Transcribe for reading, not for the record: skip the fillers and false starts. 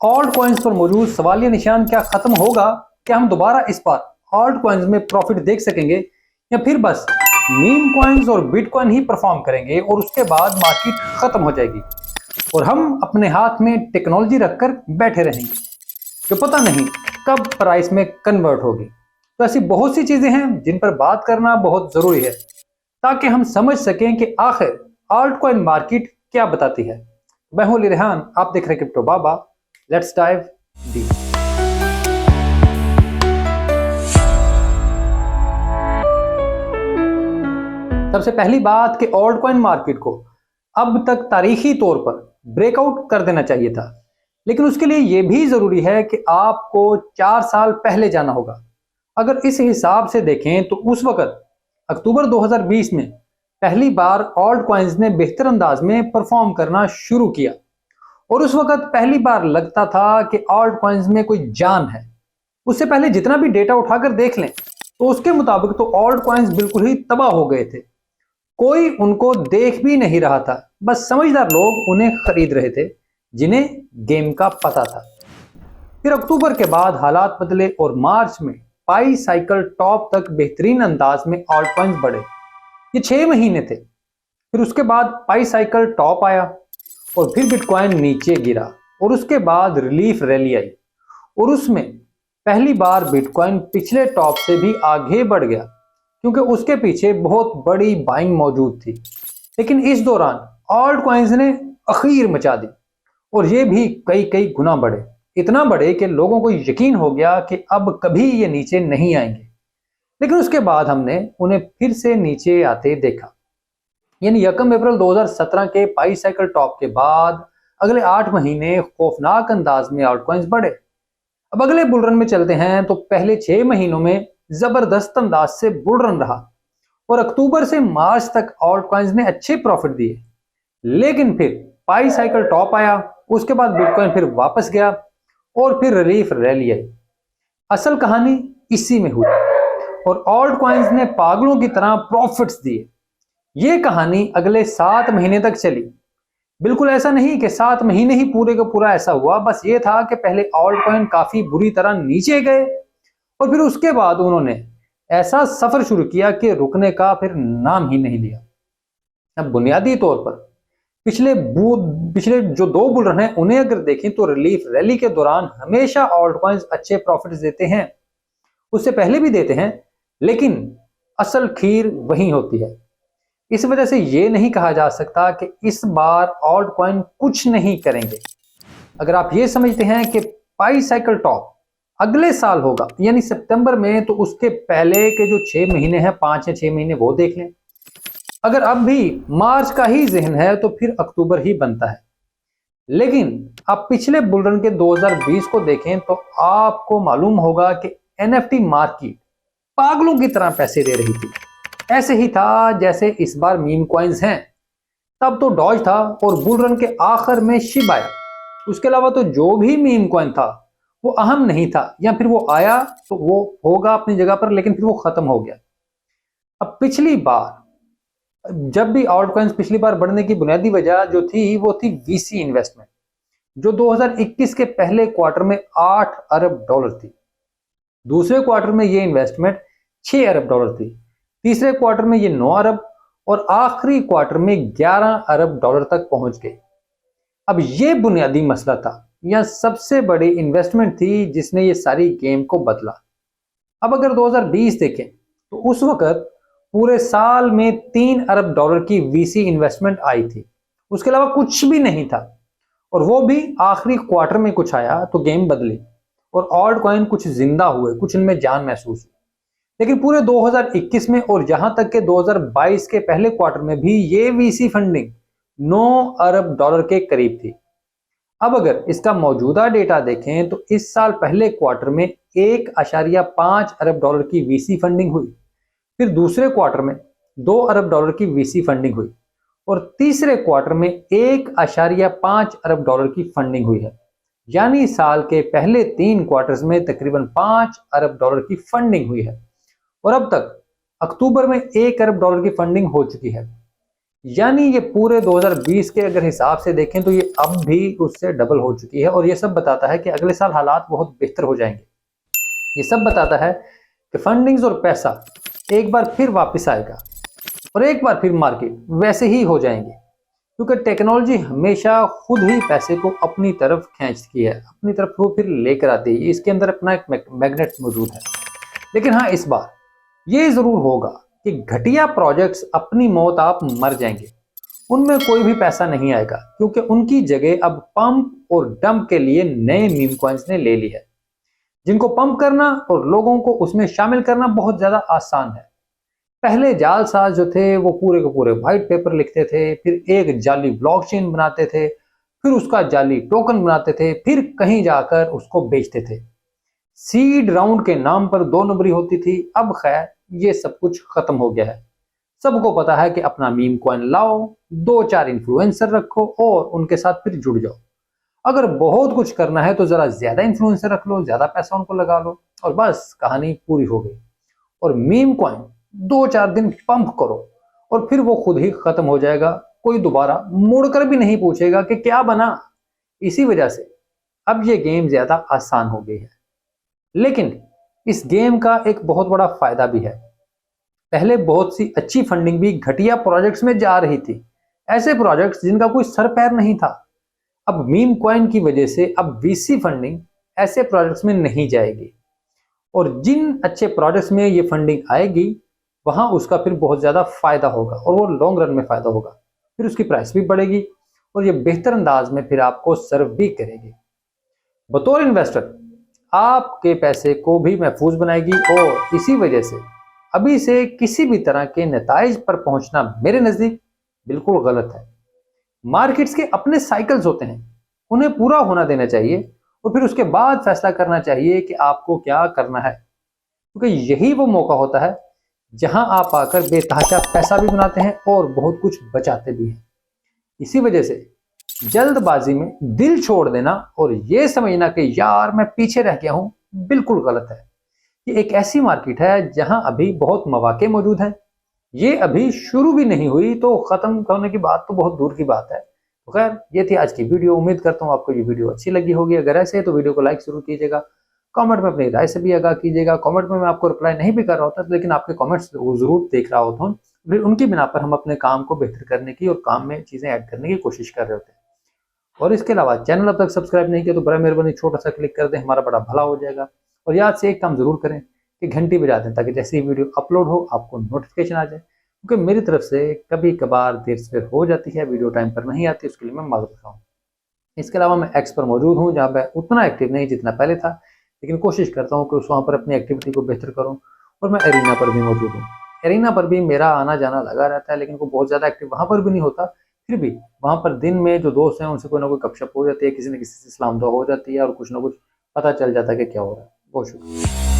Alt coins पर मौजूद सवालिया निशान क्या खत्म होगा? क्या हम दोबारा इस बार ऑल्ट कॉइन्स में प्रॉफिट देख सकेंगे, या फिर बस मीम कॉइन्स और बिटकॉइन ही परफॉर्म करेंगे और उसके बाद मार्केट खत्म हो जाएगी और हम अपने हाथ में टेक्नोलॉजी रखकर बैठे रहेंगे जो पता नहीं कब प्राइस में कन्वर्ट होगी? तो ऐसी बहुत सी चीजें हैं जिन पर बात करना बहुत जरूरी है ताकि हम समझ सकें कि आखिर ऑल्ट कॉइन मार्केट क्या बताती है। मैं हूं अली रेहान, आप देख रहे हैं crypto Baba. Let's dive deep. सबसे पहली बात कि ऑल्ट कॉइन मार्केट को अब तक तारीखी तौर पर ब्रेकआउट कर देना चाहिए था, लेकिन उसके लिए यह भी जरूरी है कि आपको 4 साल पहले जाना होगा। अगर इस हिसाब से देखें तो उस वक्त अक्टूबर 2020 में पहली बार ऑल्ट कॉइन्स ने बेहतर अंदाज में परफॉर्म करना शुरू किया और उस वक्त पहली बार लगता था कि ऑल्ट कॉइन्स में कोई जान है। उससे पहले जितना भी डेटा उठाकर देख लें तो उसके मुताबिक तो ऑल्ट कॉइन्स बिल्कुल ही तबाह हो गए थे। कोई उनको देख भी नहीं रहा था, बस समझदार लोग उन्हें खरीद रहे थे जिन्हें गेम का पता था। फिर अक्टूबर के बाद हालात बदले और मार्च में पाई साइकिल टॉप तक बेहतरीन अंदाज में ऑल्ट कॉइन्स बढ़े। ये 6 महीने थे। फिर उसके बाद पाई साइकिल टॉप आया और फिर बिटकॉइन नीचे गिरा और उसके बाद रिलीफ रैली आई और उसमें पहली बार बिटकॉइन पिछले टॉप से भी आगे बढ़ गया क्योंकि उसके पीछे बहुत बड़ी बाइंग मौजूद थी। लेकिन इस दौरान ऑल्ट कॉइन्स ने अखीर मचा दी और ये भी कई कई गुना बढ़े, इतना बढ़े कि लोगों को यकीन हो गया कि अब कभी ये नीचे नहीं आएंगे। लेकिन उसके बाद हमने उन्हें फिर से नीचे आते देखा, यानी 1 अप्रैल 2017 के पाई साइकिल टॉप के बाद अगले 8 महीने खौफनाक अंदाज में ऑल्ट कॉइन्स बढ़े। अब अगले बुल रन में चलते हैं तो पहले 6 महीनों में जबरदस्त अंदाज से बुल रन रहा और अक्टूबर से मार्च तक ऑल्ट कॉइन्स ने अच्छे प्रॉफिट दिए। लेकिन फिर पाई साइकिल टॉप आया, उसके बाद बिटकॉइन फिर वापस गया और फिर रिलीफ रैली आई। असल कहानी इसी में हुई और ऑल्ट कॉइन्स ने पागलों की तरह प्रॉफिट्स दिए। ये कहानी अगले 7 महीने तक चली। बिल्कुल ऐसा नहीं कि 7 महीने ही पूरे का पूरा ऐसा हुआ, बस ये था कि पहले ऑल्ट कॉइन काफी बुरी तरह नीचे गए और फिर उसके बाद उन्होंने ऐसा सफर शुरू किया कि रुकने का फिर नाम ही नहीं लिया। अब बुनियादी तौर पर पिछले जो 2 बुल रन हैं उन्हें अगर देखें तो रिलीफ रैली के दौरान हमेशा ऑल्ट कॉइन्स अच्छे प्रॉफिट्स देते हैं, उससे पहले भी देते हैं, लेकिन असल खीर वही होती है। इस वजह से यह नहीं कहा जा सकता कि इस बार ऑल्ट कॉइन कुछ नहीं करेंगे। अगर आप ये समझते हैं कि पाई साइकिल टॉप अगले साल होगा यानी सितंबर में, तो उसके पहले के जो 6 महीने हैं, 5 या 6 महीने, वो देख लें। अगर अब भी मार्च का ही जहन है तो फिर अक्टूबर ही बनता है। लेकिन आप पिछले बुल रन के 2020 को देखें तो आपको मालूम होगा कि एनएफटी मार्केट पागलों की तरह पैसे दे रही थी। ऐसे ही था जैसे इस बार मीम कॉइन्स हैं। तब तो डॉज था और बुल रन के आखिर में शिब आया। उसके अलावा तो जो भी मीम कॉइन था वो अहम नहीं था, या फिर वो आया तो वो होगा अपनी जगह पर, लेकिन फिर वो खत्म हो गया। अब पिछली बार जब भी ऑल्ट कॉइन्स पिछली बार बढ़ने की बुनियादी वजह जो थी वो थी वीसी इन्वेस्टमेंट, जो 2021 के पहले क्वार्टर में $8 अरब थी। दूसरे क्वार्टर में ये इन्वेस्टमेंट $6 अरब थी। तीसरे क्वार्टर में ये 9 अरब और आखिरी क्वार्टर में $11 अरब तक पहुंच गई। अब ये बुनियादी मसला था, यह सबसे बड़ी इन्वेस्टमेंट थी जिसने ये सारी गेम को बदला। अब अगर 2020 देखें तो उस वक्त पूरे साल में $3 अरब की वीसी इन्वेस्टमेंट आई थी। उसके अलावा कुछ भी नहीं था और वो भी आखिरी क्वार्टर में कुछ आया तो गेम बदली और ऑल्ट कॉइन कुछ जिंदा हुए, कुछ इनमें जान महसूस हुई। लेकिन पूरे 2021 में और यहां तक के 2022 के पहले क्वार्टर में भी ये वीसी फंडिंग $9 अरब के करीब थी। अब अगर इसका मौजूदा डेटा देखें तो इस साल पहले क्वार्टर में $1.5 अरब की वीसी फंडिंग हुई, फिर दूसरे क्वार्टर में $2 अरब की वीसी फंडिंग हुई और तीसरे क्वार्टर में $1.5 अरब की फंडिंग हुई है। यानी साल के पहले 3 क्वार्टर्स में तकरीबन $5 अरब की फंडिंग हुई है और अब तक अक्टूबर में $1 अरब की फंडिंग हो चुकी है। यानी ये पूरे 2020 के अगर हिसाब से देखें तो ये अब भी उससे डबल हो चुकी है, और ये सब बताता है कि अगले साल हालात बहुत बेहतर हो जाएंगे। ये सब बताता है कि फंडिंग्स और पैसा एक बार फिर वापस आएगा और एक बार फिर मार्केट वैसे ही हो जाएंगे, क्योंकि टेक्नोलॉजी हमेशा खुद ही पैसे को अपनी तरफ खींचती है, अपनी तरफ वो फिर लेकर आती है। इसके अंदर अपना एक मैग्नेट मौजूद है। लेकिन हाँ, इस बार ये जरूर होगा कि घटिया प्रोजेक्ट्स अपनी मौत आप मर जाएंगे, उनमें कोई भी पैसा नहीं आएगा, क्योंकि उनकी जगह अब पंप और डंप के लिए नए मीम कॉइन्स ने ले ली है, जिनको पंप करना और लोगों को उसमें शामिल करना बहुत ज्यादा आसान है। पहले जालसाज जो थे वो पूरे के पूरे व्हाइट पेपर लिखते थे, फिर एक जाली ब्लॉकचेन बनाते थे, फिर उसका जाली टोकन बनाते थे, फिर कहीं जाकर उसको बेचते थे। सीड राउंड के नाम पर दो नंबरी होती थी। अब खैर ये सब कुछ खत्म हो गया है। सबको पता है कि अपना मीम कॉइन लाओ, दो चार इन्फ्लुएंसर रखो और उनके साथ फिर जुड़ जाओ। अगर बहुत कुछ करना है तो जरा ज्यादा इन्फ्लुएंसर रख लो, ज्यादा पैसा उनको लगा लो और बस कहानी पूरी हो गई। और मीम कॉइन दो चार दिन पंप करो और फिर वो खुद ही खत्म हो जाएगा। कोई दोबारा मुड़कर भी नहीं पूछेगा कि क्या बना। इसी वजह से अब ये गेम ज्यादा आसान हो गई है। लेकिन इस गेम का एक बहुत बड़ा फायदा भी है। पहले बहुत सी अच्छी फंडिंग भी घटिया प्रोजेक्ट्स में जा रही थी, ऐसे प्रोजेक्ट्स जिनका कोई सर पैर नहीं था। अब मीम कॉइन की वजह से अब वीसी फंडिंग ऐसे प्रोजेक्ट्स में नहीं जाएगी, और जिन अच्छे प्रोजेक्ट्स में ये फंडिंग आएगी वहां उसका फिर बहुत ज्यादा फायदा होगा और वो लॉन्ग रन में फायदा होगा। फिर उसकी प्राइस भी बढ़ेगी और ये बेहतर अंदाज में फिर आपको सर्व भी करेगी। बतौर इन्वेस्टर आपके पैसे को भी महफूज बनाएगी, और इसी वजह से अभी से किसी भी तरह के नताइज पर पहुंचना मेरे नजदीक बिल्कुल गलत है। मार्केट्स के अपने साइकिल्स होते हैं, उन्हें पूरा होना देना चाहिए और फिर उसके बाद फैसला करना चाहिए कि आपको क्या करना है, क्योंकि यही वो मौका होता है जहां आप आकर बेतहाशा पैसा भी बनाते हैं और बहुत कुछ बचाते भी हैं। इसी वजह से जल्दबाजी में दिल छोड़ देना और ये समझना कि यार मैं पीछे रह गया हूं, बिल्कुल गलत है। ये एक ऐसी मार्केट है जहां अभी बहुत मौके मौजूद हैं। ये अभी शुरू भी नहीं हुई तो खत्म होने की बात तो बहुत दूर की बात है। तो खैर, ये थी आज की वीडियो। उम्मीद करता हूँ आपको ये वीडियो अच्छी लगी होगी। अगर ऐसे है तो वीडियो को लाइक जरूर कीजिएगा, कमेंट में अपनी राय से भी आगाह कीजिएगा। कमेंट में मैं आपको रिप्लाई नहीं भी कर रहा होता, लेकिन आपके कमेंट्स जरूर देख रहा होता हूँ। फिर उनकी बिना पर हम अपने काम को बेहतर करने की और काम में चीजें ऐड करने की कोशिश कर रहे होते हैं। और इसके अलावा चैनल अब तक सब्सक्राइब नहीं किया तो बड़ा मेहरबानी छोटा सा क्लिक कर दें, हमारा बड़ा भला हो जाएगा। और याद से एक काम जरूर करें कि घंटी बजा दें, ताकि जैसे ही वीडियो अपलोड हो आपको नोटिफिकेशन आ जाए, क्योंकि मेरी तरफ से कभी कभार देर से हो जाती है, वीडियो टाइम पर नहीं आती, उसके लिए मैं माजूर हूँ। इसके अलावा मैं एक्स पर मौजूद हूँ, जहाँ पर उतना एक्टिव नहीं जितना पहले था, लेकिन कोशिश करता हूँ कि उस वहाँ पर अपनी एक्टिविटी को बेहतर करूँ। और मैं एरिना पर भी मौजूद हूँ। एरिना पर भी मेरा आना जाना लगा रहता है, लेकिन वो बहुत ज़्यादा एक्टिव वहाँ पर भी नहीं होता। फिर भी वहाँ पर दिन में जो दोस्त हैं उनसे कोई ना कोई गपशप हो जाती है, किसी न किसी से सलाम दुआ हो जाती है और कुछ ना कुछ पता चल जाता है कि क्या हो रहा है। बहुत शुक्रिया।